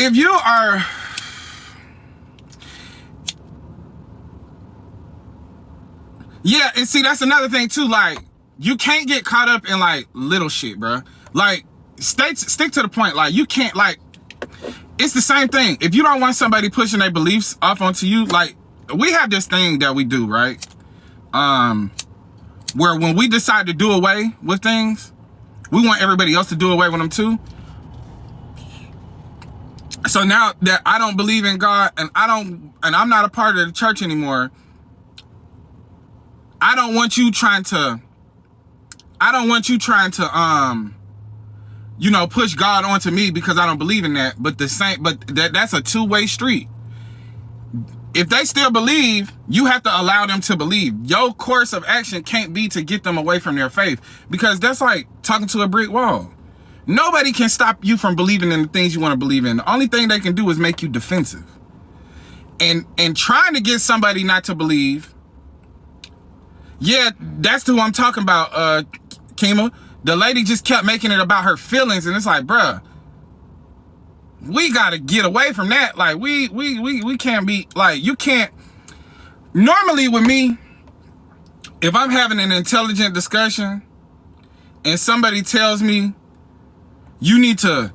if you are, yeah, and see, that's another thing too. Like, you can't get caught up in like little shit, bro. Like, stick to the point. Like, you can't, like, it's the same thing. If you don't want somebody pushing their beliefs off onto you, like, we have this thing that we do, right? Where when we decide to do away with things, we want everybody else to do away with them too. So now that I don't believe in God and I'm not a part of the church anymore, I don't want you trying to you know, push God onto me because I don't believe in that. But that's a two-way street. If they still believe, you have to allow them to believe. Your course of action can't be to get them away from their faith, because that's like talking to a brick wall. Nobody can stop you from believing in the things you want to believe in. The only thing they can do is make you defensive. And trying to get somebody not to believe, yeah, that's who I'm talking about, Kima. The lady just kept making it about her feelings, and it's like, bruh, we gotta get away from that. Like, we can't be, like, you can't. Normally with me, if I'm having an intelligent discussion and somebody tells me you need to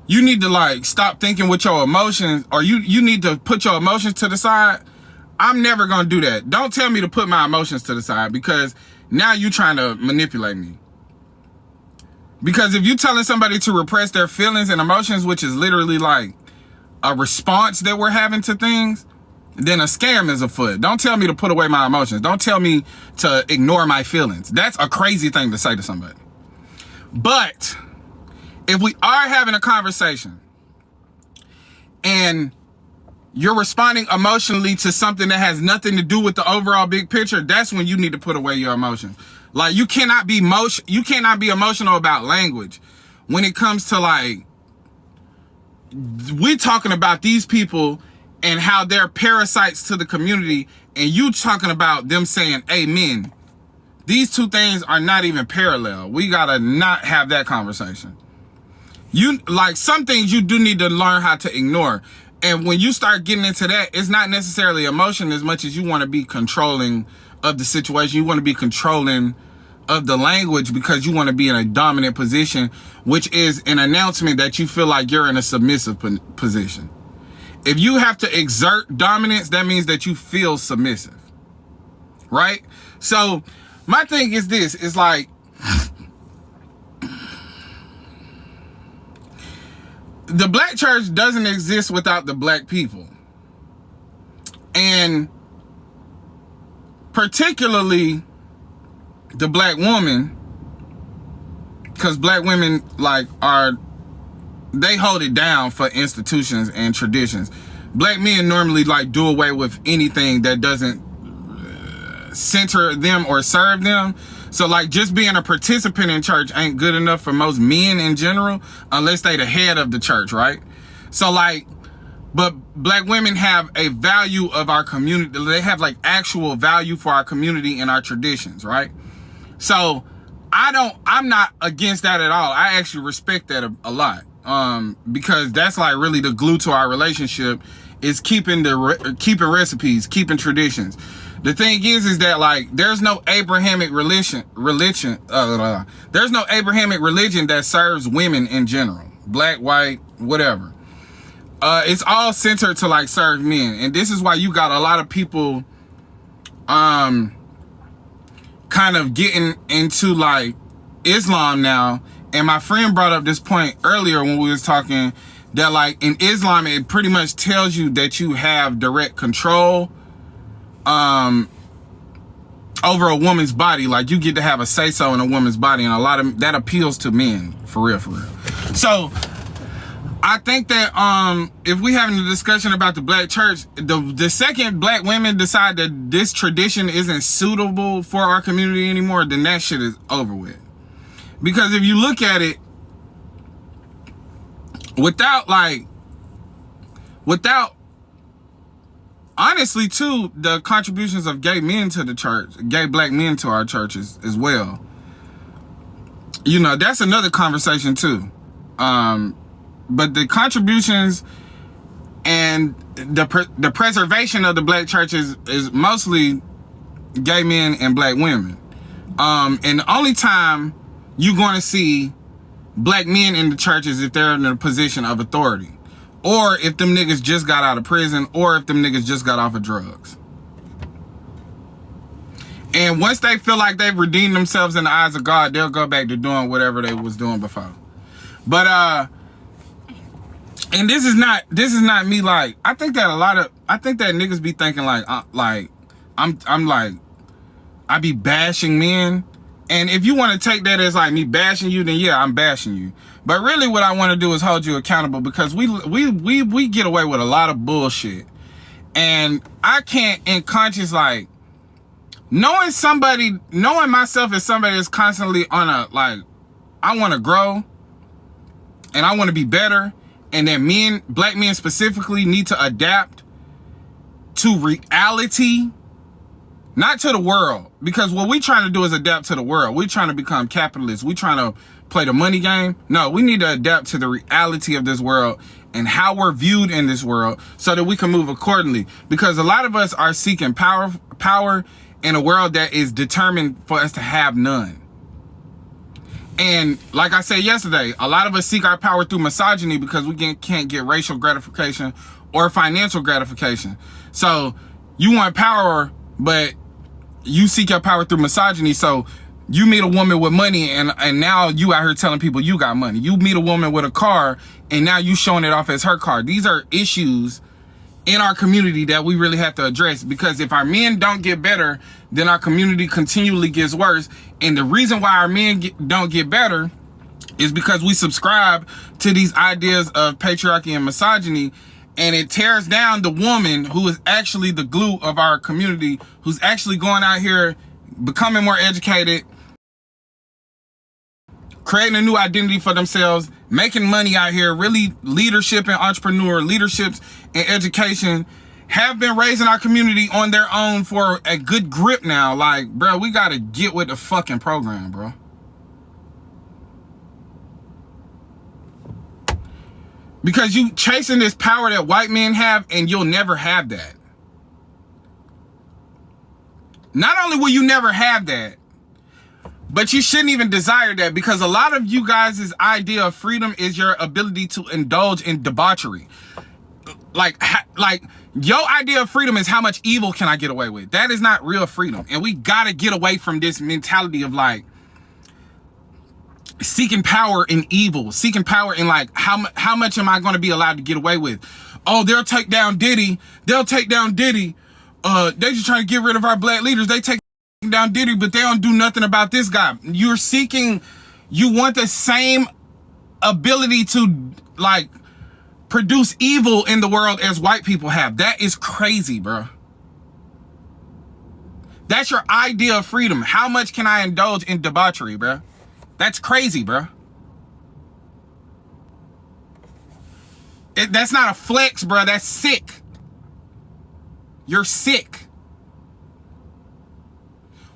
like stop thinking with your emotions, or you need to put your emotions to the side, I'm never gonna do that. Don't tell me to put my emotions to the side, because now you're trying to manipulate me. Because if you're telling somebody to repress their feelings and emotions, which is literally like a response that we're having to things, then a scam is afoot. Don't tell me to put away my emotions. Don't tell me to ignore my feelings. That's a crazy thing to say to somebody. But if we are having a conversation and you're responding emotionally to something that has nothing to do with the overall big picture, that's when you need to put away your emotions. Like, you cannot be emotional about language when it comes to, like, we're talking about these people and how they're parasites to the community, and you talking about them saying amen. These two things are not even parallel. We gotta not have that conversation. Like, some things you do need to learn how to ignore. And when you start getting into that, it's not necessarily emotion as much as you want to be controlling of the situation. You want to be controlling of the language because you want to be in a dominant position, which is an announcement that you feel like you're in a submissive position. If you have to exert dominance, that means that you feel submissive, right? So my thing is this, is like, the black church doesn't exist without the black people. And particularly the black woman, because black women, like, they hold it down for institutions and traditions. Black men normally, like, do away with anything that doesn't center them or serve them. So, like, just being a participant in church ain't good enough for most men in general, unless they the head of the church, right? So, like, but black women have a value of our community. They have, like, actual value for our community and our traditions, right? So I'm not against that at all. I actually respect that a lot. Because that's, like, really the glue to our relationship, is keeping recipes, keeping traditions. The thing is that, like, there's no Abrahamic religion. There's no Abrahamic religion that serves women in general, black, white, whatever. It's all centered to, like, serve men. And this is why you got a lot of people, kind of getting into, like, Islam now. And my friend brought up this point earlier when we was talking, that, like, in Islam, it pretty much tells you that you have direct control over a woman's body. Like, you get to have a say-so in a woman's body, and a lot of that appeals to men, for real. So I think that if we having a discussion about the black church, the second black women decide that this tradition isn't suitable for our community anymore, then that shit is over with. Because if you look at it, without honestly too, the contributions of gay men to the church, gay black men to our churches as well, you know, that's another conversation too. the contributions and the preservation of the black church is mostly gay men and black women. And the only time you're going to see black men in the church is if they're in a position of authority, or if them niggas just got out of prison, or if them niggas just got off of drugs. And once they feel like they've redeemed themselves in the eyes of God, they'll go back to doing whatever they was doing before. But and this is not me, like, I think that niggas be thinking like I'm like, I be bashing men. And if you want to take that as like me bashing you, then yeah, I'm bashing you. But really what I want to do is hold you accountable, because we get away with a lot of bullshit. And I can't, in conscience, like, knowing myself as somebody that's constantly on a, like, I want to grow and I want to be better, and that black men specifically, need to adapt to reality, not to the world. Because what we trying to do is adapt to the world. We're trying to become capitalists. We trying to play the money game. No, we need to adapt to the reality of this world and how we're viewed in this world, so that we can move accordingly. Because a lot of us are seeking power in a world that is determined for us to have none. And like I said yesterday, a lot of us seek our power through misogyny because we can't get racial gratification or financial gratification. So you want power, but you seek your power through misogyny. So you meet a woman with money, and now you out here telling people you got money. You meet a woman with a car, and now you showing it off as her car. These are issues in our community that we really have to address, because if our men don't get better, then our community continually gets worse. And the reason why our men don't get better is because we subscribe to these ideas of patriarchy and misogyny, and it tears down the woman who is actually the glue of our community, who's actually going out here, becoming more educated, creating a new identity for themselves, making money out here, really leadership and entrepreneur, leaderships and education, have been raising our community on their own for a good grip now. Like, bro, we gotta get with the fucking program, bro. Because you chasing this power that white men have, and you'll never have that. Not only will you never have that, but you shouldn't even desire that, because a lot of you guys' idea of freedom is your ability to indulge in debauchery. Like your idea of freedom is how much evil can I get away with? That is not real freedom. And we gotta get away from this mentality of like seeking power in evil, seeking power in like how much am I going to be allowed to get away with? Oh, they'll take down Diddy. They'll take down Diddy. They just trying to get rid of our black leaders. They take down Diddy, but they don't do nothing about this guy. You want the same ability to like produce evil in the world as white people have. That is crazy, bro. That's your idea of freedom. How much can I indulge in debauchery, bro? That's crazy, bro. That's not a flex, bro. That's sick. You're sick.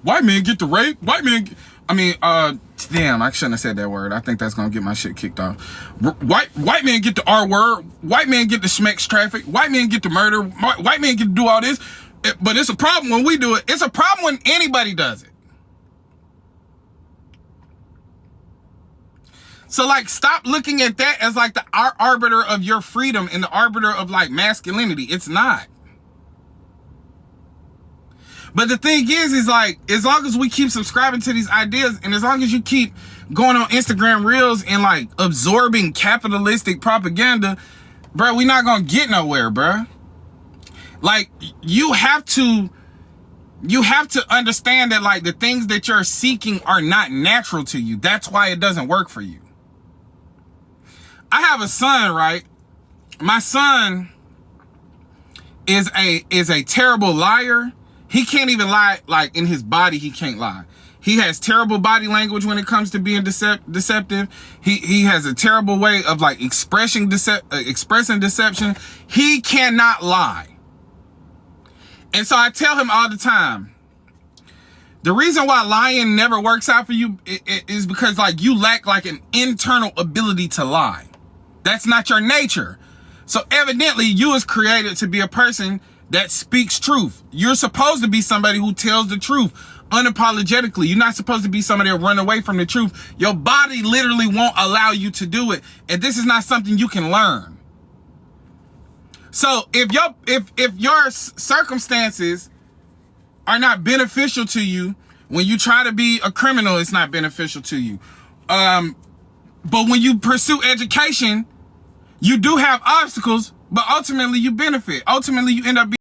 White men get the rape. Damn, I shouldn't have said that word. I think that's gonna get my shit kicked off. White men get the R word. White men get the schmex traffic. White men get the murder. White men get to do all this. But it's a problem when we do it. It's a problem when anybody does it. So like, stop looking at that as like the arbiter of your freedom and the arbiter of like masculinity. It's not. But the thing is like, as long as we keep subscribing to these ideas, and as long as you keep going on Instagram Reels and like absorbing capitalistic propaganda, bro, we're not gonna get nowhere, bro. Like, you have to understand that like the things that you're seeking are not natural to you. That's why it doesn't work for you. I have a son, right? My son is a terrible liar. He can't even lie, like in his body, he can't lie. He has terrible body language when it comes to being deceptive. He has a terrible way of like expressing deception. He cannot lie. And so I tell him all the time, the reason why lying never works out for you is because like you lack like an internal ability to lie. That's not your nature. So evidently you was created to be a person that speaks truth. You're supposed to be somebody who tells the truth unapologetically. You're not supposed to be somebody that run away from the truth. Your body literally won't allow you to do it. And this is not something you can learn. So if your circumstances are not beneficial to you, when you try to be a criminal, it's not beneficial to you. But when you pursue education, you do have obstacles, but ultimately you benefit. Ultimately you end up being